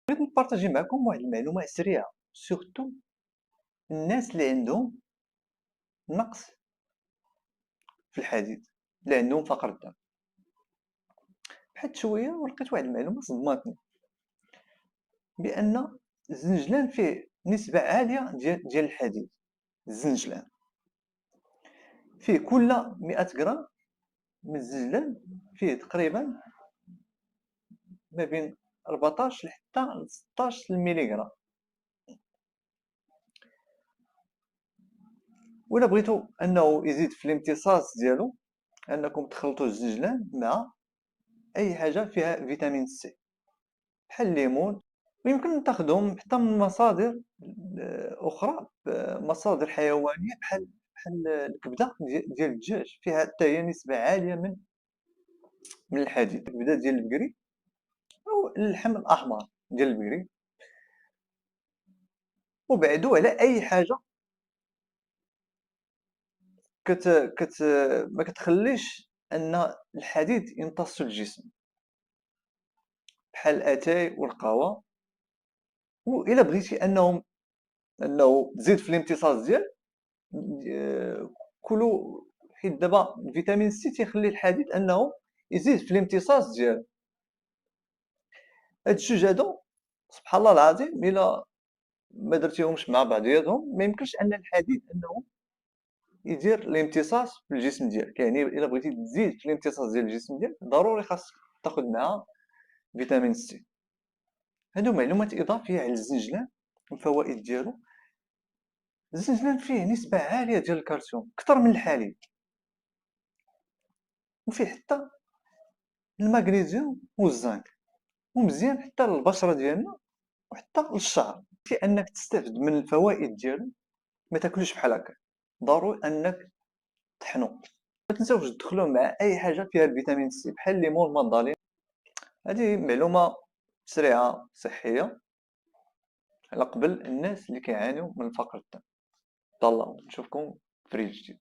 بغيت نبارطاجي معكم واحد المعلومة سريعة سورتو الناس اللي عندهم نقص في الحديد، اللي عندهم فقر الدم. بحثت شوية ولقيت واحد المعلومة صدماتني، بأن الزنجلان فيه نسبة عالية ديال الحديد. الزنجلان فيه كل 100 غرام من الزنجلان فيه تقريبا ما بين 14 حتى 16 ملغ. ولا بغيتو انه يزيد في الامتصاص ديالو، انكم تخلطوا الزنجلان مع اي حاجه فيها فيتامين سي بحال الليمون. ويمكن تاخذهم حتى من مصادر اخرى، مصادر حيوانيه بحال الكبده ديال الدجاج، فيها حتى هي نسبه عاليه من الحديد. الكبده ديال البقري او اللحم الاحمر ديال البقري. وبعدو على اي حاجه كت كت ما كتخليش ان الحديد يمتص الجسم، بحال الاتاي والقهوه. والا بغيتي انه تزيد في الامتصاص ديال كلوا، حيت دابا فيتامين سي تيخلي الحديد انه يزيد في الامتصاص ديالو. هاد الجوج هادو سبحان الله العظيم الا ما درتيهمش مع بعضياتهم ما يمكنش ان الحديد انه يدير الامتصاص في الجسم ديالك. يعني الا بغيتي تزيد في الامتصاص ديال الجسم ديالك ضروري خاصك تاخذ معاه فيتامين سي. هادو معلومات اضافيه على الزنجلان والفوائد ديالو. الزنجلان فيه نسبه عاليه ديال الكالسيوم اكثر من الحليب، وفيه حتى المغنيسيوم والزنك، ومزيان حتى للبشره ديالنا وحتى للشعر. انك تستافد من الفوائد ديالو ما تاكلوش بحال هكا، ضروري انك تحنو. ما تنساوش تدخلوا مع اي حاجه فيها الفيتامين سي بحال الليمون والمندرين. هذه معلومه سريعه صحيه على قبل الناس اللي كيعانيوا من الفقر الدم. ان شاء الله نشوفكم في فريق جديد.